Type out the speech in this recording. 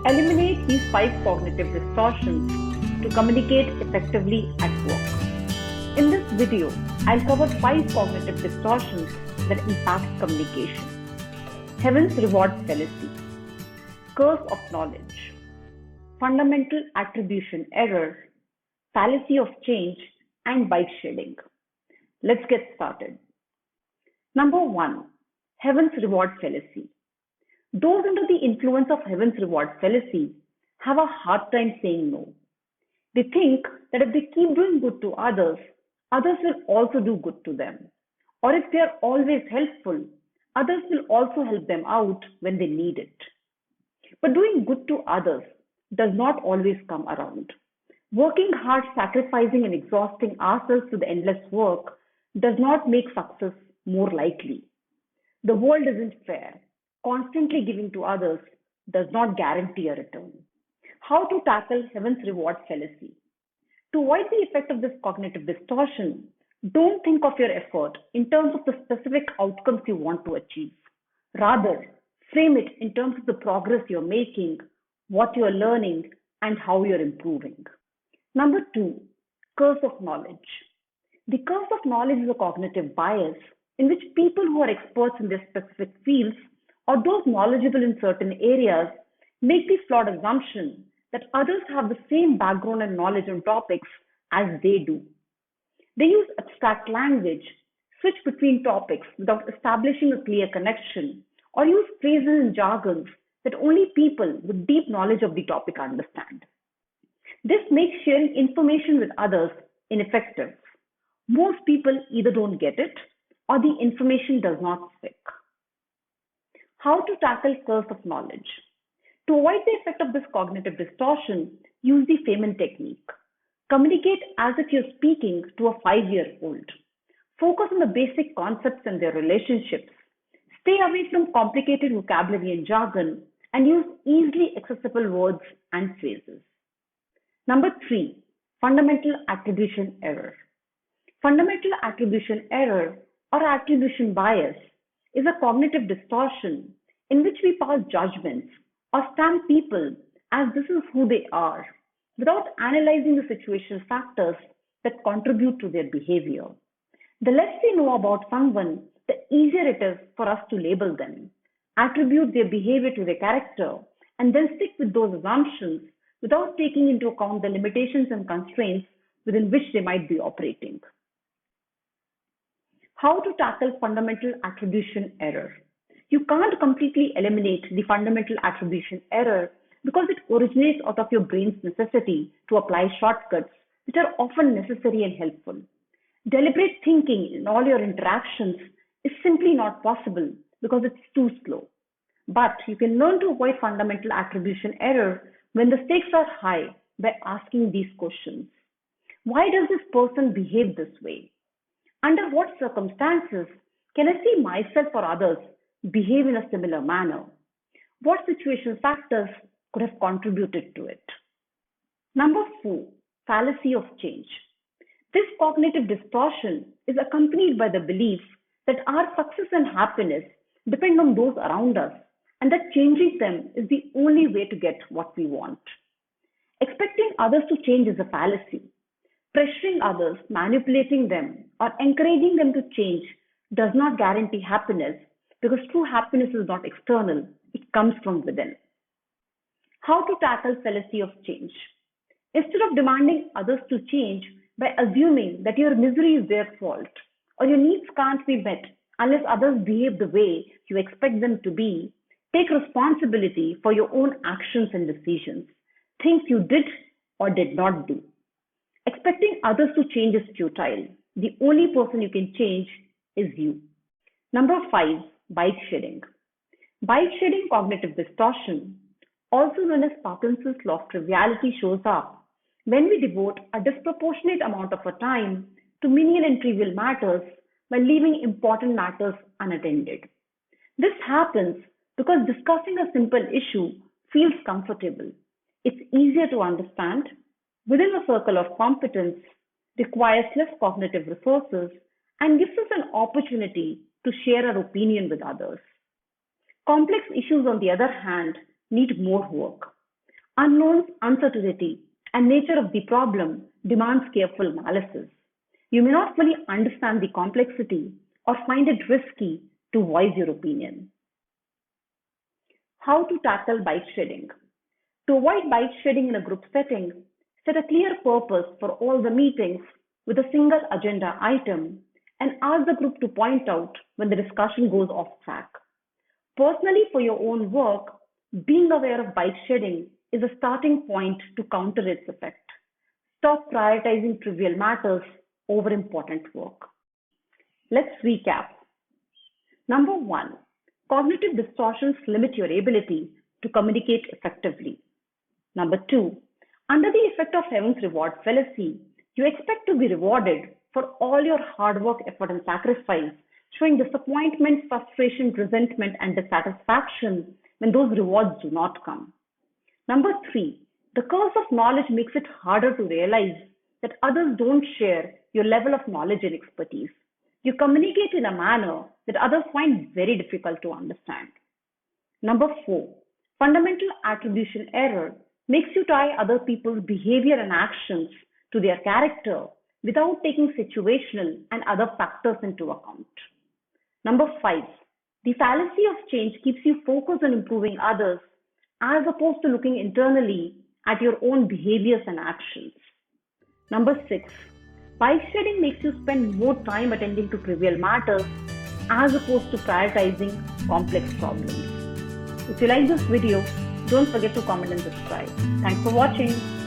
Eliminate these 5 cognitive distortions to communicate effectively at work. In this video, I'll cover 5 cognitive distortions that impact communication. Heaven's reward fallacy, curse of knowledge, fundamental attribution error, fallacy of change, and bikeshedding. Let's get started. Number 1. Heaven's reward fallacy. Those under the influence of heaven's reward fallacy have a hard time saying no. They think that if they keep doing good to others, others will also do good to them. Or if they are always helpful, others will also help them out when they need it. But doing good to others does not always come around. Working hard, sacrificing and exhausting ourselves to the endless work does not make success more likely. The world isn't fair. Constantly giving to others does not guarantee a return. How to tackle heaven's reward fallacy? To avoid the effect of this cognitive distortion, don't think of your effort in terms of the specific outcomes you want to achieve. Rather, frame it in terms of the progress you're making, what you're learning, and how you're improving. Number 2, curse of knowledge. The curse of knowledge is a cognitive bias in which people who are experts in their specific fields or those knowledgeable in certain areas make the flawed assumption that others have the same background and knowledge on topics as they do. They use abstract language, switch between topics without establishing a clear connection, or use phrases and jargons that only people with deep knowledge of the topic understand. This makes sharing information with others ineffective. Most people either don't get it or the information does not stick. How to tackle curse of knowledge? To avoid the effect of this cognitive distortion, use the Feynman technique. Communicate as if you're speaking to a 5-year-old. Focus on the basic concepts and their relationships. Stay away from complicated vocabulary and jargon and use easily accessible words and phrases. Number 3, fundamental attribution error. Fundamental attribution error or attribution bias is a cognitive distortion in which we pass judgments or stamp people as this is who they are without analyzing the situational factors that contribute to their behavior. The less we know about someone, the easier it is for us to label them, attribute their behavior to their character, and then stick with those assumptions without taking into account the limitations and constraints within which they might be operating. How to tackle fundamental attribution error? You can't completely eliminate the fundamental attribution error because it originates out of your brain's necessity to apply shortcuts, which are often necessary and helpful. Deliberate thinking in all your interactions is simply not possible because it's too slow. But you can learn to avoid fundamental attribution error when the stakes are high by asking these questions. Why does this person behave this way? Under what circumstances can I see myself or others behave in a similar manner? What situational factors could have contributed to it? Number 4, fallacy of change. This cognitive distortion is accompanied by the belief that our success and happiness depend on those around us and that changing them is the only way to get what we want. Expecting others to change is a fallacy. Pressuring others, manipulating them, or encouraging them to change does not guarantee happiness because true happiness is not external, it comes from within. How to tackle fallacy of change? Instead of demanding others to change by assuming that your misery is their fault or your needs can't be met unless others behave the way you expect them to be, take responsibility for your own actions and decisions, things you did or did not do. Expecting others to change is futile. The only person you can change is you. Number 5, bikeshedding. Bikeshedding cognitive distortion, also known as Parkinson's law of triviality, shows up when we devote a disproportionate amount of our time to menial and trivial matters while leaving important matters unattended. This happens because discussing a simple issue feels comfortable. It's easier to understand, within a circle of competence, requires less cognitive resources, and gives us an opportunity to share our opinion with others. Complex issues, on the other hand, need more work. Unknowns, uncertainty, and nature of the problem demands careful analysis. You may not fully understand the complexity or find it risky to voice your opinion. How to tackle bike shedding. To avoid bike shedding in a group setting, set a clear purpose for all the meetings with a single agenda item and ask the group to point out when the discussion goes off track. Personally, for your own work, being aware of bike shedding is a starting point to counter its effect. Stop prioritizing trivial matters over important work. Let's recap. Number one, cognitive distortions limit your ability to communicate effectively. Number two, under the effect of heaven's reward fallacy, you expect to be rewarded for all your hard work, effort, and sacrifice, showing disappointment, frustration, resentment, and dissatisfaction when those rewards do not come. Number three, the curse of knowledge makes it harder to realize that others don't share your level of knowledge and expertise. You communicate in a manner that others find very difficult to understand. Number four, fundamental attribution error makes you tie other people's behavior and actions to their character without taking situational and other factors into account. Number five, the fallacy of change keeps you focused on improving others as opposed to looking internally at your own behaviors and actions. Number six, bike shedding makes you spend more time attending to trivial matters as opposed to prioritizing complex problems. If you like this video, don't forget to comment and subscribe. Thanks for watching.